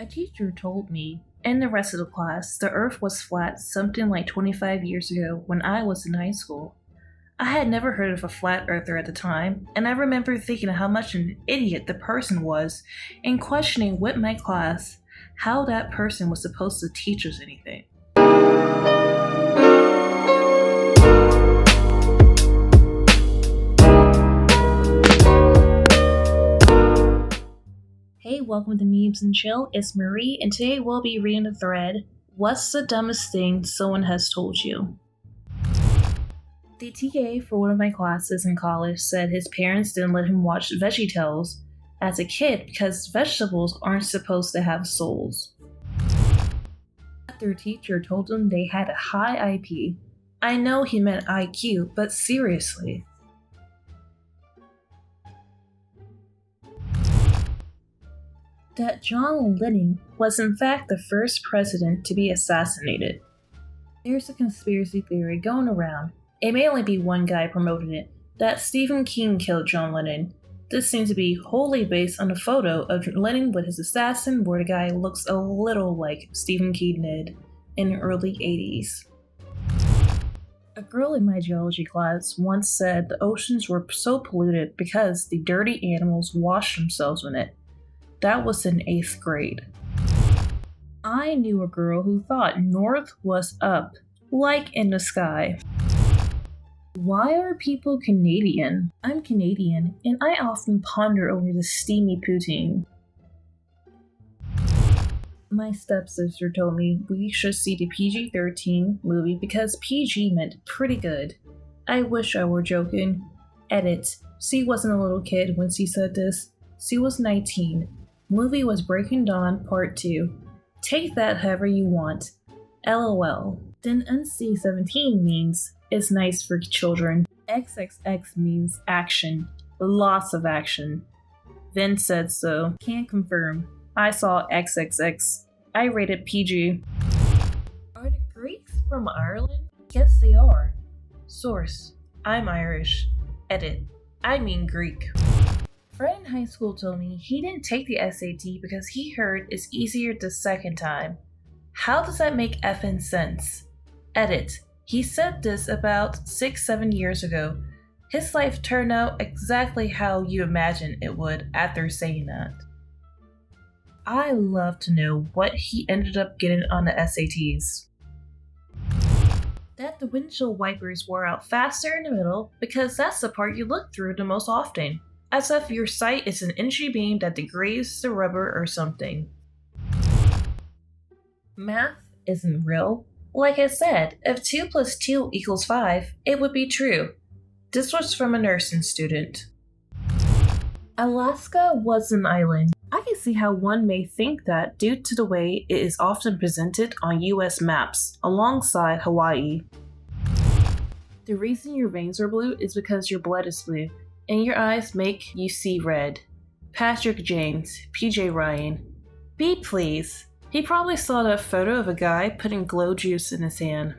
A teacher told me, and the rest of the class, the earth was flat something like 25 years ago when I was in high school. I had never heard of a flat earther at the time, and I remember thinking how much an idiot the person was and questioning with my class how that person was supposed to teach us anything. Hey, welcome to Memes and Chill. It's Marie, and today we'll be reading the thread, What's the Dumbest Thing Someone Has Told You? The TA for one of my classes in college said his parents didn't let him watch VeggieTales as a kid because vegetables aren't supposed to have souls. Their teacher told them they had a high IP. I know he meant IQ, but seriously. That John Lennon was in fact the first president to be assassinated. There's a conspiracy theory going around, it may only be one guy promoting it, that Stephen King killed John Lennon. This seems to be wholly based on a photo of Lennon with his assassin where the guy looks a little like Stephen King did in the early 80s. A girl in my geology class once said the oceans were so polluted because the dirty animals washed themselves in it. That was in 8th grade. I knew a girl who thought north was up, like in the sky. Why are people Canadian? I'm Canadian, and I often ponder over the steamy poutine. My stepsister told me we should see the PG-13 movie because PG meant pretty good. I wish I were joking. Edit. She wasn't a little kid when she said this. She was 19. Movie was Breaking Dawn Part 2. Take that however you want. LOL. Then NC-17 means it's nice for children. XXX means action. Lots of action. Vin said so. Can't confirm. I saw XXX. I rated PG. Are the Greeks from Ireland? Yes, they are. Source. I'm Irish. Edit. I mean Greek. A friend in high school told me he didn't take the SAT because he heard it's easier the second time. How does that make effing sense? Edit. He said this about 6-7 years ago. His life turned out exactly how you imagined it would after saying that. I love to know what he ended up getting on the SATs. That the windshield wipers wore out faster in the middle because that's the part you look through the most often. As if your sight is an entry beam that degrades the rubber or something. Math isn't real. Like I said, if 2 + 2 = 5, it would be true. This was from a nursing student. Alaska was an island. I can see how one may think that due to the way it is often presented on US maps, alongside Hawaii. The reason your veins are blue is because your blood is blue, and your eyes make you see red. Patrick James, PJ Ryan. Beat please. He probably saw that photo of a guy putting glow juice in his hand.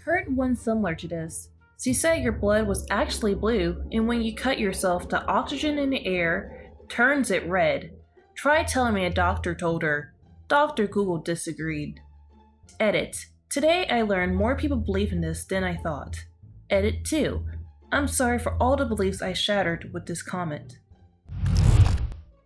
Heard one similar to this. She said your blood was actually blue, and when you cut yourself, the oxygen in the air turns it red. Try telling me a doctor told her. Dr. Google disagreed. Edit. Today I learned more people believe in this than I thought. Edit 2. I'm sorry for all the beliefs I shattered with this comment.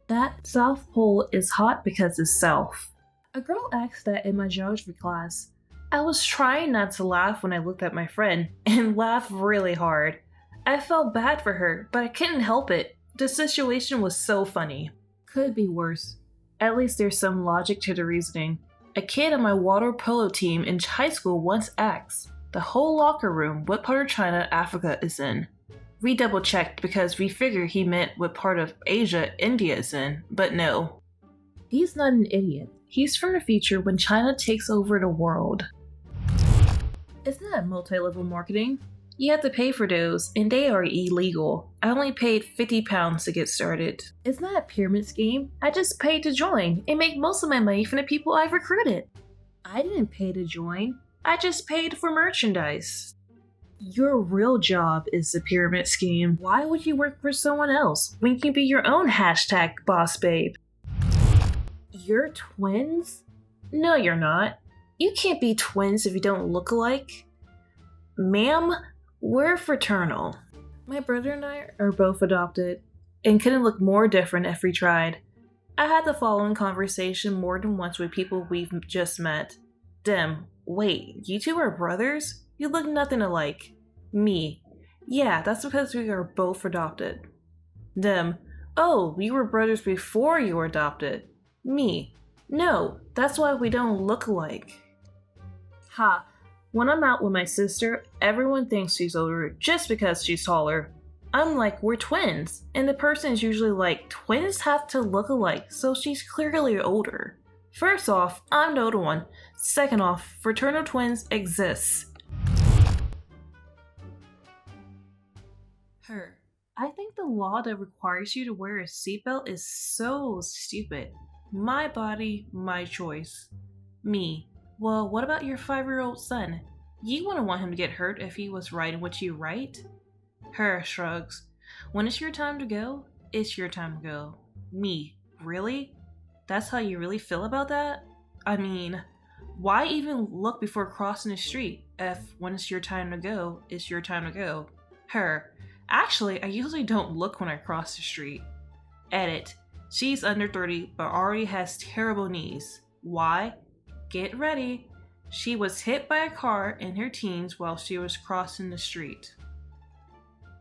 That South Pole is hot because it's south. A girl asked that in my geography class. I was trying not to laugh when I looked at my friend, and laughed really hard. I felt bad for her, but I couldn't help it. The situation was so funny. Could be worse. At least there's some logic to the reasoning. A kid on my water polo team in high school once asked the whole locker room what part of China Africa is in. We double checked because we figured he meant what part of Asia India is in, but no. He's not an idiot. He's from the future when China takes over the world. Isn't that multi-level marketing? You have to pay for those, and they are illegal. I only paid £50 to get started. Isn't that a pyramid scheme? I just paid to join and make most of my money from the people I've recruited. I didn't pay to join. I just paid for merchandise. Your real job is the pyramid scheme. Why would you work for someone else when you can be your own #boss babe? You're twins? No, you're not. You can't be twins if you don't look alike. Ma'am, we're fraternal. My brother and I are both adopted, and couldn't look more different if we tried. I had the following conversation more than once with people we've just met. Dem, wait, you two are brothers? You look nothing alike. Me, yeah, that's because we are both adopted. Dem, oh, we were brothers before you were adopted. Me, no, that's why we don't look alike. Ha, when I'm out with my sister, everyone thinks she's older just because she's taller. I'm like, we're twins, and the person is usually like, twins have to look alike, so she's clearly older. First off, I'm the older one. Second off, fraternal twins exist. Her. I think the law that requires you to wear a seatbelt is so stupid. My body, my choice. Me. Well, what about your 5-year-old son? You wouldn't want him to get hurt if he was riding with you, right? Her shrugs. When it's your time to go, it's your time to go. Me. Really? That's how you really feel about that? I mean, why even look before crossing the street if when it's your time to go, it's your time to go? Her. Actually, I usually don't look when I cross the street. Edit. She's under 30 but already has terrible knees. Why? Get ready. She was hit by a car in her teens while she was crossing the street.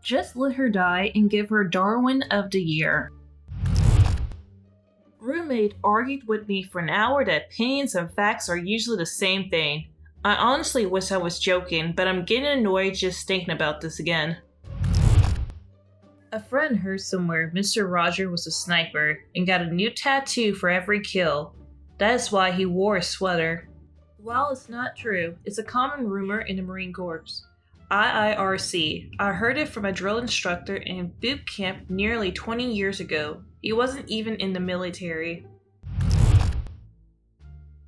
Just let her die and give her Darwin of the Year. Roommate argued with me for an hour that opinions and facts are usually the same thing. I honestly wish I was joking, but I'm getting annoyed just thinking about this again. A friend heard somewhere Mr. Roger was a sniper and got a new tattoo for every kill. That is why he wore a sweater. While it's not true, it's a common rumor in the Marine Corps. IIRC. I heard it from a drill instructor in boot camp nearly 20 years ago. He wasn't even in the military.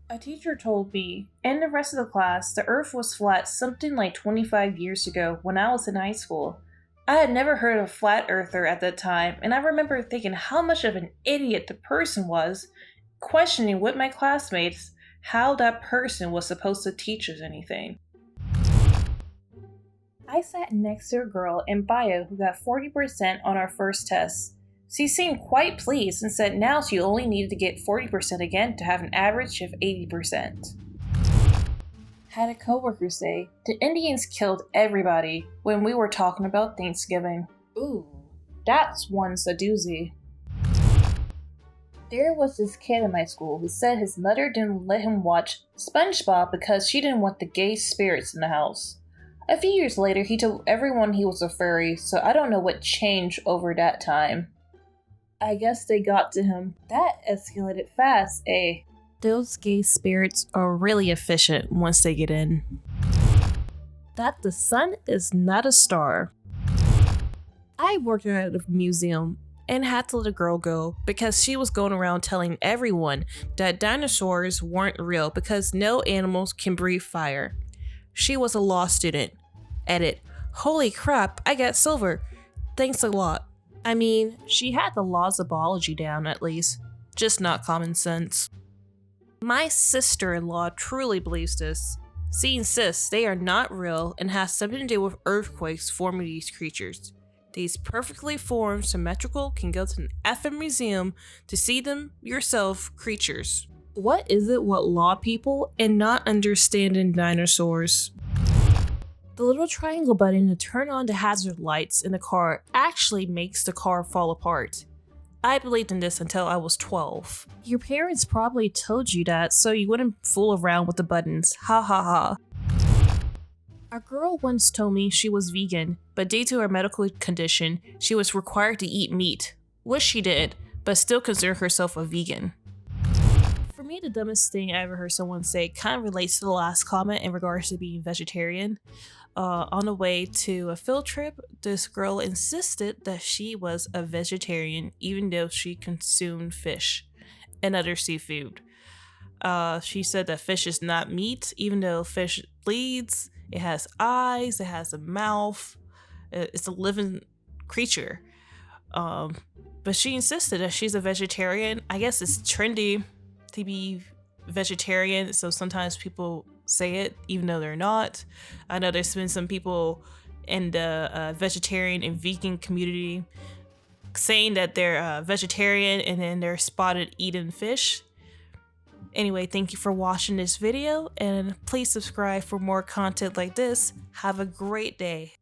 A teacher told me, and the rest of the class, the earth was flat something like 25 years ago when I was in high school. I had never heard of a flat earther at that time, and I remember thinking how much of an idiot the person was, questioning with my classmates how that person was supposed to teach us anything. I sat next to a girl in bio who got 40% on our first test. She seemed quite pleased and said now she only needed to get 40% again to have an average of 80%. Had a coworker say, the Indians killed everybody when we were talking about Thanksgiving. Ooh, that's one's a doozy. There was this kid in my school who said his mother didn't let him watch SpongeBob because she didn't want the gay spirits in the house. A few years later, he told everyone he was a furry, so I don't know what changed over that time. I guess they got to him. That escalated fast, eh? Those gay spirits are really efficient once they get in. That the sun is not a star. I worked at a museum and had to let a girl go because she was going around telling everyone that dinosaurs weren't real because no animals can breathe fire. She was a law student. Edit. Holy crap, I got silver. Thanks a lot. I mean, she had the laws of biology down at least, just not common sense. My sister-in-law truly believes this. She insists they are not real and has something to do with earthquakes forming these creatures. These perfectly formed, symmetrical, can go to an effing museum to see them yourself creatures. What is it with law people and not understanding dinosaurs? The little triangle button to turn on the hazard lights in the car actually makes the car fall apart. I believed in this until I was 12. Your parents probably told you that so you wouldn't fool around with the buttons. Ha ha ha. A girl once told me she was vegan, but due to her medical condition, she was required to eat meat, which she did, but still considered herself a vegan. For me, the dumbest thing I ever heard someone say kind of relates to the last comment in regards to being vegetarian. On the way to a field trip, this girl insisted that she was a vegetarian even though she consumed fish and other seafood. She said that fish is not meat even though fish bleeds, it has eyes, it has a mouth, it's a living creature. But she insisted that she's a vegetarian. I guess it's trendy to be vegetarian, so sometimes people say it even though they're not. I know there's been some people in the vegetarian and vegan community saying that they're vegetarian and then they're spotted eating fish. Anyway, thank you for watching this video, and please subscribe for more content like this. Have a great day.